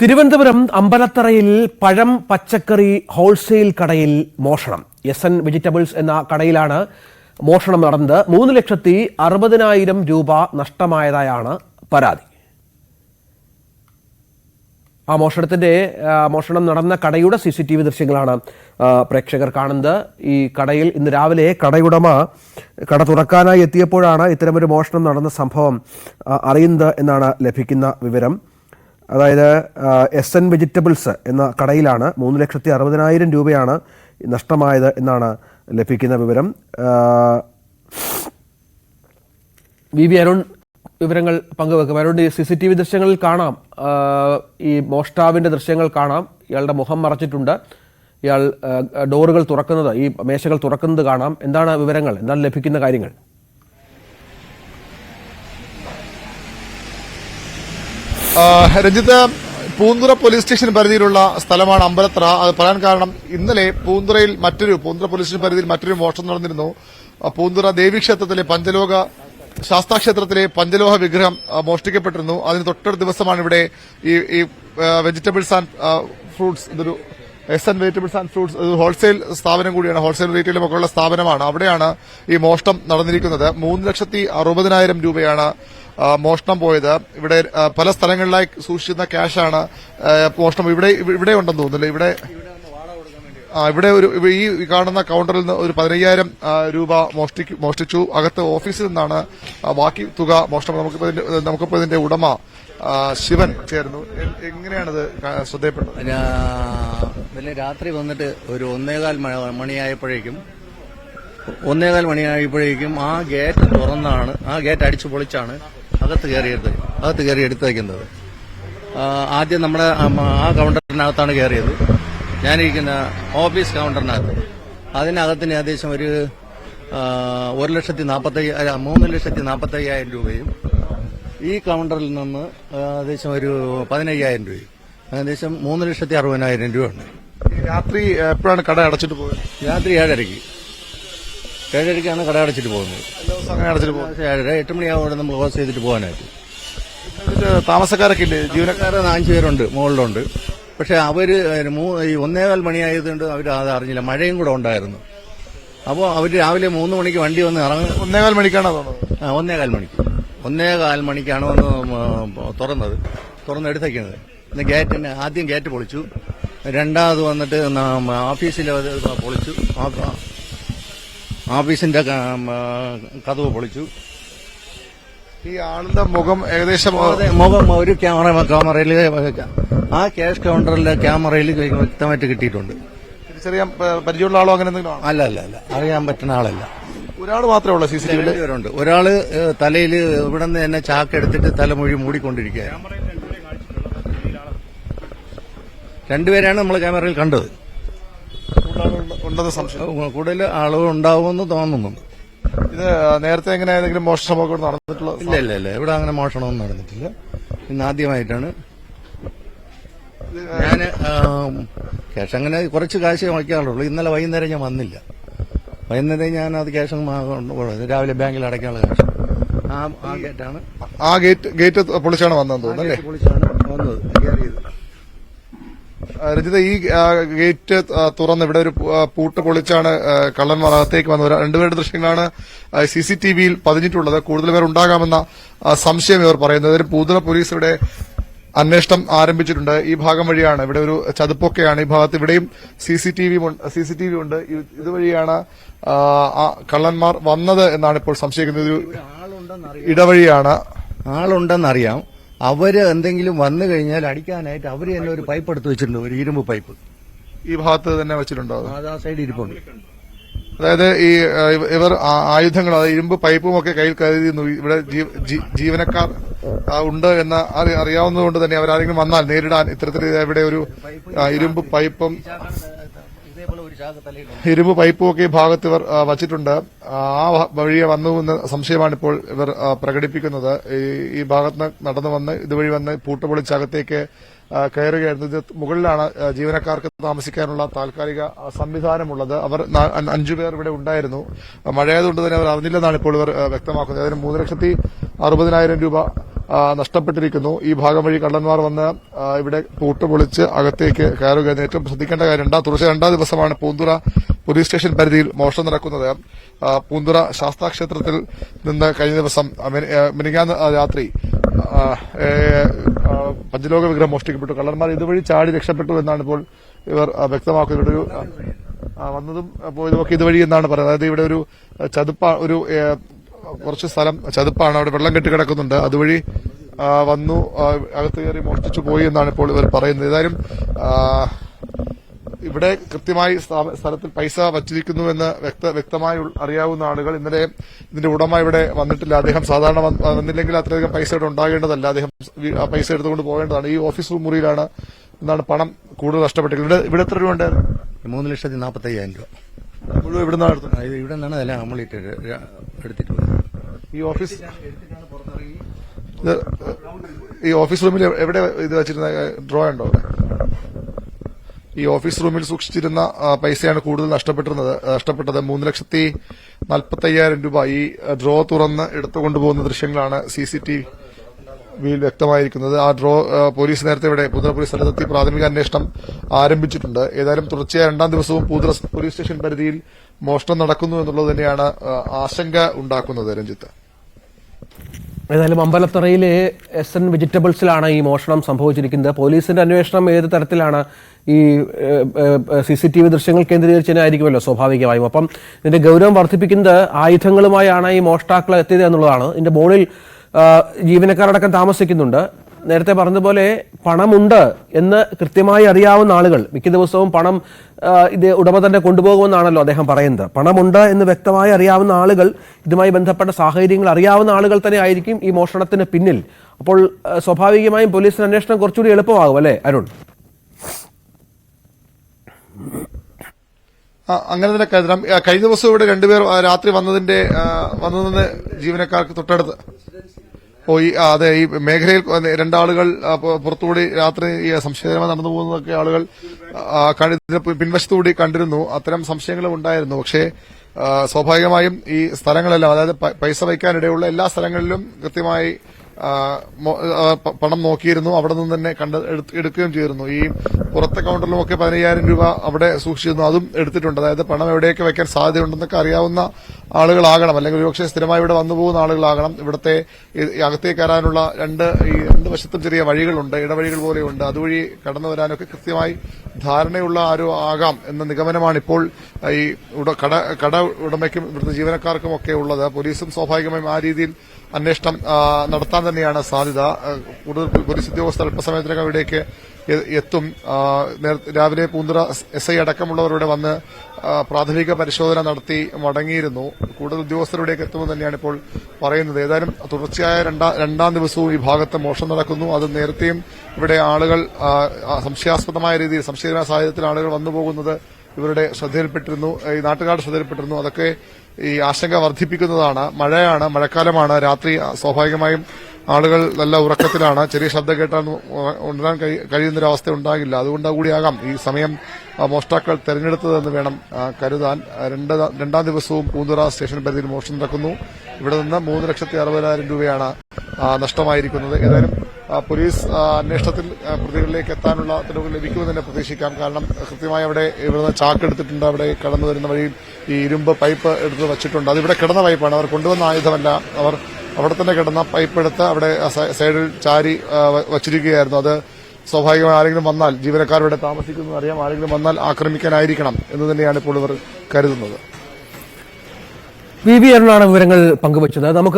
തിരുവനന്തപുരം അമ്പലത്തറയിൽ പഴം പച്ചക്കറി ഹോൾസെയിൽ കടയിൽ മോഷണം. എസ്.എൻ. വെജിറ്റബിൾസ് എന്ന കടയിലാണ് മോഷണം നടന്നത്. 3,60,000 രൂപ നഷ്ടമായതായാണ് പരാതി. ആ മോഷണം നടന്ന കടയുടെ CCTV ദൃശ്യങ്ങളാണ് പ്രേക്ഷകർ കാണുന്നത്. ഈ കടയിൽ ഇന്ന് രാവിലെ കടയുടമ കട തുറക്കാനായി എത്തിയപ്പോഴാണ് ഇത്തരമൊരു മോഷണം നടന്ന സംഭവം അറിയുന്നത് എന്നാണ് ലഭിക്കുന്ന വിവരം. അതായത് എസ്.എൻ. വെജിറ്റബിൾസ് എന്ന കടയിലാണ് 3,60,000 രൂപയാണ് നഷ്ടമായത് എന്നാണ് ലഭിക്കുന്ന വിവരം. വി അരുൺ വിവരങ്ങൾ പങ്കുവെക്കും. അരുൺ, CCTV ദൃശ്യങ്ങളിൽ കാണാം, ഈ മോഷ്ടാവിന്റെ ദൃശ്യങ്ങൾ കാണാം. ഇയാളുടെ മുഖം മറച്ചിട്ടുണ്ട്. ഇയാൾ ഡോറുകൾ തുറക്കുന്നത്, ഈ മേശകൾ തുറക്കുന്നത് കാണാം. എന്താണ് വിവരങ്ങൾ, എന്താണ് ലഭിക്കുന്ന കാര്യങ്ങൾ? രഞ്ജിത്ത്, പൂന്തുറ പോലീസ് സ്റ്റേഷൻ പരിധിയിലുള്ള സ്ഥലമാണ് അമ്പലത്തറ. അത് പറയാൻ കാരണം, ഇന്നലെ പൂന്തുറ പോലീസ് സ്റ്റേഷൻ പരിധിയിൽ മറ്റൊരു മോഷണം നടന്നിരുന്നു. പൂന്തുറ ദേവീക്ഷേത്രത്തിലെ പഞ്ചലോക ശാസ്താക്ഷേത്രത്തിലെ പഞ്ചലോഹ വിഗ്രഹം മോഷ്ടിക്കപ്പെട്ടിരുന്നു. അതിന് തൊട്ടടുത്ത ദിവസമാണ് ഇവിടെ ഈ വെജിറ്റബിൾസ് ആൻഡ് ഫ്രൂട്ട്സ്, ഇതൊരു എസ്.എൻ. വെജിറ്റബിൾസ് ആൻഡ് ഫ്രൂട്ട്സ് ഹോൾസെയിൽ സ്ഥാപനം കൂടിയാണ്, ഹോൾസെയിൽ റീറ്റെയിലും ഒക്കെയുള്ള സ്ഥാപനമാണ്. അവിടെയാണ് ഈ മോഷണം നടന്നിരിക്കുന്നത്. 3,60,000 രൂപയാണ് മോഷണം പോയത്. ഇവിടെ പല സ്ഥലങ്ങളിലായി സൂക്ഷിച്ചിരുന്ന ക്യാഷാണ് മോഷണം ഇവിടെ ഉണ്ടെന്ന് തോന്നുന്നില്ല. ഇവിടെ ഈ കാണുന്ന കൌണ്ടറിൽ നിന്ന് ഒരു 15,000 രൂപ മോഷ്ടിച്ചു. അകത്ത് ഓഫീസിൽ നിന്നാണ് ബാക്കി തുക മോഷണം. നമുക്കിപ്പോ ഇതിന്റെ ഉടമ ശിവൻ ചേർന്നു. എങ്ങനെയാണത് ശ്രദ്ധയപ്പെട്ടത്? ഇന്നലെ രാത്രി വന്നിട്ട് ഒരു 1:15 മണിയായപ്പോഴേക്കും ആ ഗേറ്റ് തുറന്നാണ്, ആ ഗേറ്റ് അടിച്ചു പൊളിച്ചാണ് അകത്ത് കയറി എടുത്തേക്കുന്നത്. ആദ്യം നമ്മുടെ ആ കൌണ്ടറിനകത്താണ് കയറിയത്. ഞാനിരിക്കുന്ന ഓഫീസ് കൌണ്ടറിനകത്ത്. അതിനകത്തിന് ഏകദേശം ഒരു 3,40,000 രൂപയും ഈ കൌണ്ടറിൽ നിന്ന് ഏകദേശം ഒരു 15,000 രൂപയും, ഏകദേശം 3,60,000 രൂപയുണ്ട്. രാത്രി എപ്പോഴാണ് കട അടച്ചിട്ട് പോയത്? രാത്രി 7:30ക്കാണ് കട അടച്ചിട്ട് പോകുന്നത്. 8 മണിയാവുമ്പോൾ നമ്മൾ ക്ലോസ് ചെയ്തിട്ട് പോകാനായിട്ട്. താമസക്കാരൊക്കെ ഇല്ലേ? ജീവനക്കാർ 5 പേരുണ്ട്, മുകളിലുണ്ട്. പക്ഷെ അവര് 1:15 മണിയായതുകൊണ്ട് അവർ അത് അറിഞ്ഞില്ല. മഴയും കൂടെ ഉണ്ടായിരുന്നു. അപ്പോൾ അവര് രാവിലെ 3 മണിക്ക് വണ്ടി വന്ന് ഇറങ്ങി. 1:15 മണിക്കാണ് 1:15 മണിക്കാണ് വന്ന് തുറന്നെടുത്തേക്കുന്നത്. ഗേറ്റിന് ആദ്യം ഗേറ്റ് പൊളിച്ചു, രണ്ടാമത് വന്നിട്ട് ഓഫീസിലെ പൊളിച്ചു, ഓഫീസിന്റെ കതവ് പൊളിച്ചു. ഈ ആളുടെ മുഖം ഏകദേശം ഒരു ക്യാമറയിൽ ആ ക്യാഷ് കൌണ്ടറിലെ ക്യാമറയിൽ വ്യക്തമായിട്ട് കിട്ടിയിട്ടുണ്ട്. ചെറിയ പരിചയമുള്ള ആളോ അങ്ങനെ എന്തെങ്കിലും? അല്ല, അറിയാൻ പറ്റുന്ന ആളല്ല. ഒരാൾ മാത്രമേ ഉള്ളൂ CCTV? ഉണ്ട്. ഒരാള് തലയിൽ ഇവിടെ നിന്ന് തന്നെ ചാക്കെടുത്തിട്ട് തലമൊഴി മൂടിക്കൊണ്ടിരിക്കുകയാണ്. 2 പേരാണ് നമ്മൾ ക്യാമറയിൽ കണ്ടത്. കൂടുതൽ ആളുകൾ ഉണ്ടാവുമെന്ന് തോന്നുന്നുണ്ട്. ഇത് നേരത്തെ എങ്ങനെ ഏതെങ്കിലും മോഷണമൊക്കെ നടന്നിട്ടുള്ള? ഇല്ല, ഇവിടെ അങ്ങനെ മോഷണമൊന്നും നടന്നിട്ടില്ല. ഇന്ന് ആദ്യമായിട്ടാണ് ഞാൻ ക്യാഷ് അങ്ങനെ കുറച്ച് കാശ് വയ്ക്കാറുള്ളൂ. ഇന്നലെ വൈകുന്നേരം ഞാൻ വന്നില്ല. വൈകുന്നേരം ഞാൻ അത് ക്യാഷ് രാവിലെ ബാങ്കിൽ അടയ്ക്കാനുള്ള ക്യാഷ് ആ ഗേറ്റാണ്. ആ ഗേറ്റ് പൊളിച്ചാണ് വന്നതെന്ന് തോന്നുന്നു. പൊളിച്ചാണ് വന്നത്. രഞ്ജിത, ഈ ഗേറ്റ് തുറന്ന് ഇവിടെ ഒരു പൂട്ട് പൊളിച്ചാണ് കള്ളന്മാർ അകത്തേക്ക് വന്നത്. 2 പേരുടെ ദൃശ്യങ്ങളാണ് CCTVയിൽ പതിഞ്ഞിട്ടുള്ളത്. കൂടുതൽ പേർ ഉണ്ടാകാമെന്ന സംശയം ഇവർ പറയുന്നത്. പൂന്തുറ പോലീസ് ഇവിടെ അന്വേഷണം ആരംഭിച്ചിട്ടുണ്ട്. ഈ ഭാഗം വഴിയാണ്, ഇവിടെ ഒരു ചതുപ്പൊക്കെയാണ് ഈ ഭാഗത്ത്. ഇവിടെയും CCTV ഉണ്ട്. ഇതുവഴിയാണ് കള്ളന്മാർ വന്നത് എന്നാണ് ഇപ്പോൾ സംശയിക്കുന്നത്. ഒരു ഇടവഴിയാണ്. ആളുണ്ടെന്നറിയാം. അവര് എന്തെങ്കിലും വന്നു കഴിഞ്ഞാൽ അടിക്കാനായിട്ട് അവര് തന്നെ ഒരു പൈപ്പ് എടുത്ത് വെച്ചിട്ടുണ്ട്, ഒരു ഇരുമ്പ് പൈപ്പ്. ഈ ഭാഗത്ത് തന്നെ വെച്ചിട്ടുണ്ടോ? ആ സൈഡ് ഇരിപ്പുണ്ട്. അതായത് ഇവർ ആയുധങ്ങൾ, ഇരുമ്പ് പൈപ്പും ഒക്കെ കയ്യിൽ കരുതിയിരുന്നു. ഇവിടെ ജീവനക്കാർ ഉണ്ട് എന്ന് അറിയാവുന്നതുകൊണ്ട് തന്നെ അവരാരെങ്കിലും വന്നാൽ നേരിടാൻ ഇത്തരത്തിൽ ഇവിടെ ഒരു ഇരുമ്പ് പൈപ്പും ഒക്കെ ഈ ഭാഗത്ത് ഇവർ വച്ചിട്ടുണ്ട്. ആ വഴിയെ വന്നു എന്ന സംശയമാണ് ഇപ്പോൾ ഇവർ പ്രകടിപ്പിക്കുന്നത്. ഈ ഭാഗത്ത് നടന്നു വന്ന് ഇതുവഴി വന്ന് പൂട്ട് പൊളിച്ചകത്തേക്ക് കയറുകയായിരുന്നു. ഇത് മുകളിലാണ് ജീവനക്കാർക്ക് താമസിക്കാനുള്ള താൽക്കാലിക സംവിധാനമുള്ളത്. അവർ 5 പേർ ഇവിടെ ഉണ്ടായിരുന്നു. മഴയായതുകൊണ്ട് തന്നെ അവർ അറിഞ്ഞില്ലെന്നാണ് ഇപ്പോൾ ഇവർ വ്യക്തമാക്കുന്നത്. അതിന് 3,60,000 രൂപ നഷ്ടപ്പെട്ടിരിക്കുന്നു. ഈ ഭാഗം വഴി കള്ളന്മാർ വന്ന് ഇവിടെ പൂട്ട് പൊളിച്ച് അകത്തേക്ക് കയറുകയെന്ന് ഏറ്റവും ശ്രദ്ധിക്കേണ്ട കാര്യം. തുടർച്ചയായ രണ്ടാം ദിവസമാണ് പൂന്തുറ പോലീസ് സ്റ്റേഷൻ പരിധിയിൽ മോഷണം നടക്കുന്നത്. പൂന്തുറ ശാസ്താക്ഷേത്രത്തിൽ നിന്ന് കഴിഞ്ഞ ദിവസം മിനിങ്ങാന്ന് രാത്രി പഞ്ചലോക വിഗ്രഹം മോഷ്ടിക്കപ്പെട്ടു. കള്ളന്മാർ ഇതുവഴി ചാടി രക്ഷപ്പെട്ടു എന്നാണ് ഇപ്പോൾ ഇവർ വ്യക്തമാക്കുന്നത്. ഒരു വന്നതും പോയതുമൊക്കെ ഇതുവഴി എന്നാണ് പറയുന്നത്. അതായത് ഇവിടെ ഒരു ഒരു കുറച്ച് സ്ഥലം ചതുപ്പാണ്, അവിടെ വെള്ളം കെട്ടിക്കിടക്കുന്നുണ്ട്. അതുവഴി വന്നു അകത്ത് കയറി മോഷ്ടിച്ചു പോയി എന്നാണ് ഇപ്പോൾ ഇവർ പറയുന്നത്. ഏതായാലും ഇവിടെ കൃത്യമായി സ്ഥലത്തിൽ പൈസ വച്ചിരിക്കുന്നുവെന്ന് വ്യക്തമായി അറിയാവുന്ന ആളുകൾ ഇന്നലെ ഇതിന്റെ ഉടമ ഇവിടെ വന്നിട്ടില്ല. അദ്ദേഹം സാധാരണ വന്നില്ലെങ്കിൽ അത്രയധികം പൈസ ഇവിടെ ഉണ്ടാകേണ്ടതല്ല. അദ്ദേഹം ആ പൈസ എടുത്തുകൊണ്ട് പോകേണ്ടതാണ്. ഈ ഓഫീസ് മുറിയിലാണ് എന്നാണ് പണം കൂടുതൽ നഷ്ടപ്പെട്ടിരിക്കുന്നത്. ഇവിടെ എത്ര രൂപ ഉണ്ടായിരുന്നു? 3,45,000 രൂപ. മുഴുവൻ ഇവിടെ നിന്നാണ് എടുത്തത്? ഇവിടെ നിന്നാണ് എല്ലാം കംപ്ലീറ്റ് എടുത്തിട്ടുള്ളത്. ഈ ഓഫീസ് റൂമിൽ എവിടെ ഇത് വെച്ചിരുന്ന ഡ്രോ ഉണ്ടോ? ഈ ഓഫീസ് റൂമിൽ സൂക്ഷിച്ചിരുന്ന പൈസയാണ് കൂടുതൽ നഷ്ടപ്പെട്ടത്. 3,45,000 രൂപ ഈ ഡ്രോ തുറന്ന് എടുത്തുകൊണ്ടുപോകുന്ന ദൃശ്യങ്ങളാണ് CCTVയിൽ വ്യക്തമായിരിക്കുന്നത്. ആ ഡ്രോ പോലീസ് നേരത്തെ ഇവിടെ പൂന്തുറ പോലീസ് സ്ഥലത്തെത്തി പ്രാഥമിക അന്വേഷണം ആരംഭിച്ചിട്ടുണ്ട്. ഏതായാലും തുടർച്ചയായ രണ്ടാം ദിവസവും പൂന്തുറ പോലീസ് സ്റ്റേഷൻ പരിധിയിൽ മോഷണം നടക്കുന്നു എന്നുള്ളത് തന്നെയാണ് ആശങ്ക ഉണ്ടാക്കുന്നത്. രഞ്ജിത്ത്, ഏതായാലും അമ്പലത്തറയിലെ SN വെജിറ്റബിൾസിലാണ് ഈ മോഷണം സംഭവിച്ചിരിക്കുന്നത്. പോലീസിന്റെ അന്വേഷണം ഏത് തരത്തിലാണ്? ഈ CCTV ദൃശ്യങ്ങൾ കേന്ദ്രീകരിച്ചതിനായിരിക്കുമല്ലോ സ്വാഭാവികമായും. അപ്പം ഇതിന്റെ ഗൗരവം വർദ്ധിപ്പിക്കുന്നത് ആയുധങ്ങളുമായാണ് ഈ മോഷ്ടാക്കൾ എത്തിയത് എന്നുള്ളതാണ്. ഇതിന്റെ മുകളിൽ ജീവനക്കാരടക്കം താമസിക്കുന്നുണ്ട്. നേരത്തെ പറഞ്ഞതുപോലെ പണമുണ്ട് എന്ന് കൃത്യമായി അറിയാവുന്ന ആളുകൾ, മിക്ക ദിവസവും പണം ഇത് ഉടമ തന്നെ കൊണ്ടുപോകുമെന്നാണല്ലോ അദ്ദേഹം പറയുന്നത്. പണമുണ്ട് എന്ന് വ്യക്തമായി അറിയാവുന്ന ആളുകൾ, ഇതുമായി ബന്ധപ്പെട്ട സാഹചര്യങ്ങൾ അറിയാവുന്ന ആളുകൾ തന്നെ ആയിരിക്കും ഈ മോഷണത്തിന് പിന്നിൽ. അപ്പോൾ സ്വാഭാവികമായും പോലീസിന് അന്വേഷണം കുറച്ചുകൂടി എളുപ്പമാകും അല്ലേ അരുൺ? അങ്ങനെ തന്നെ കരുതാം. കഴിഞ്ഞ ദിവസം ഇവിടെ രണ്ടുപേർ രാത്രി വന്നതിന് ജീവനക്കാർക്ക് തൊട്ടടുത്ത് പോയി. അതെ, ഈ മേഖലയിൽ രണ്ടാളുകൾ പുറത്തുകൂടി രാത്രി സംശയകരമായി നടന്നു പോകുന്നതൊക്കെ ആളുകൾ പിൻവശത്തുകൂടി കണ്ടിരുന്നു. അത്തരം സംശയങ്ങളും ഉണ്ടായിരുന്നു. പക്ഷേ സ്വാഭാവികമായും ഈ സ്ഥലങ്ങളെല്ലാം, അതായത് പൈസ വയ്ക്കാനിടയുള്ള എല്ലാ സ്ഥലങ്ങളിലും കൃത്യമായി പണം നോക്കിയിരുന്നു. അവിടെ നിന്ന് തന്നെ എടുക്കുകയും ചെയ്തിരുന്നു. ഈ പുറത്തെ കൌണ്ടറിലുമൊക്കെ 15,000 രൂപ അവിടെ സൂക്ഷിച്ചിരുന്നു, അതും എടുത്തിട്ടുണ്ട്. അതായത് പണം എവിടെയൊക്കെ വെക്കാൻ സാധ്യതയുണ്ടെന്നൊക്കെ അറിയാവുന്ന ആളുകളാകണം, അല്ലെങ്കിൽ ഒരുപക്ഷെ സ്ഥിരമായി ഇവിടെ വന്നു പോകുന്ന ആളുകളാകണം. ഇവിടുത്തെ അകത്തേക്ക് കയറാനുള്ള രണ്ട് വശത്തും ചെറിയ വഴികളുണ്ട്, ഇടവഴികൾ പോലെയുണ്ട്. അതുവഴി കടന്നു വരാനൊക്കെ കൃത്യമായി ധാരണയുള്ള ആരോ ആകാം എന്ന നിഗമനമാണ് ഇപ്പോൾ ഈ കട ഉടമയ്ക്കും ഇവിടുത്തെ ജീവനക്കാർക്കും ഒക്കെ ഉള്ളത്. പോലീസും സ്വാഭാവികമായും ആ രീതിയിൽ അന്വേഷണം നടത്താൻ തന്നെയാണ് സാധ്യത. കൂടുതൽ പോലീസ് ഉദ്യോഗസ്ഥർ അല്പസമയത്തിനകം ഇവിടേക്ക് എത്തും. രാവിലെ പൂന്തുറ SI അടക്കമുള്ളവരുടെ വന്ന് പ്രാഥമിക പരിശോധന നടത്തി മടങ്ങിയിരുന്നു. കൂടുതൽ ഉദ്യോഗസ്ഥരുടെയൊക്കെ എത്തുമെന്ന് തന്നെയാണ് ഇപ്പോൾ പറയുന്നത്. ഏതായാലും തുടർച്ചയായ രണ്ടാം ദിവസവും ഈ ഭാഗത്ത് മോഷണം നടക്കുന്നു. അത് നേരത്തെയും ഇവിടെ ആളുകൾ സംശയാസ്പദമായ രീതിയിൽ, സംശയകരമായ സാഹചര്യത്തിൽ ആളുകൾ വന്നുപോകുന്നത് ഇവരുടെ ശ്രദ്ധയിൽപ്പെട്ടിരുന്നു, ഈ നാട്ടുകാരുടെ ശ്രദ്ധയിൽപ്പെട്ടിരുന്നു. അതൊക്കെ ഈ ആശങ്ക വർദ്ധിപ്പിക്കുന്നതാണ്. മഴക്കാലമാണ്. രാത്രി സ്വാഭാവികമായും ആളുകൾ നല്ല ഉറക്കത്തിലാണ്. ചെറിയ ശബ്ദം കേട്ടാൽ ഉണരാൻ കഴിയുന്നൊരവസ്ഥ ഉണ്ടാകില്ല. അതുകൊണ്ട് കൂടിയാകാം ഈ സമയം മോഷ്ടാക്കൾ തെരഞ്ഞെടുത്തതെന്ന് വേണം കരുതാൻ. രണ്ടാം ദിവസവും പൂന്തുറ സ്റ്റേഷൻ പരിധിയിൽ മോഷണം നടക്കുന്നു. ഇവിടെ നിന്ന് 3,60,000 രൂപയാണ് നഷ്ടമായിരിക്കുന്നത്. ഏതായാലും പോലീസ് അന്വേഷണത്തിൽ പ്രതികളിലേക്ക് എത്താനുള്ള തെളിവുകൾ ലഭിക്കുമെന്ന് തന്നെ പ്രതീക്ഷിക്കാം. കാരണം കൃത്യമായി ഇവിടുന്ന് ചാക്കെടുത്തിട്ടുണ്ട്. അവിടെ കടന്നു വരുന്ന വഴിയിൽ ഈ ഇരുമ്പ് പൈപ്പ് എടുത്ത് വച്ചിട്ടുണ്ട്. അതിവിടെ കിടന്ന പൈപ്പാണ്, അവർ കൊണ്ടുവന്ന ആയുധമല്ല. അവർ അവിടെ തന്നെ കിടന്ന പൈപ്പ് എടുത്ത് അവിടെ സൈഡിൽ ചാരി വച്ചിരിക്കുകയായിരുന്നു. അത് സ്വാഭാവികമായി ആരെങ്കിലും വന്നാൽ, ജീവനക്കാരുടെ താമസിക്കുന്നത് അറിയാം, ആരെങ്കിലും വന്നാൽ ആക്രമിക്കാനായിരിക്കണം എന്ന് തന്നെയാണ് ഇപ്പോൾ ഇവർ കരുതുന്നത്. വി അരുണാണ് വിവരങ്ങൾ പങ്കുവച്ചത്. നമുക്ക്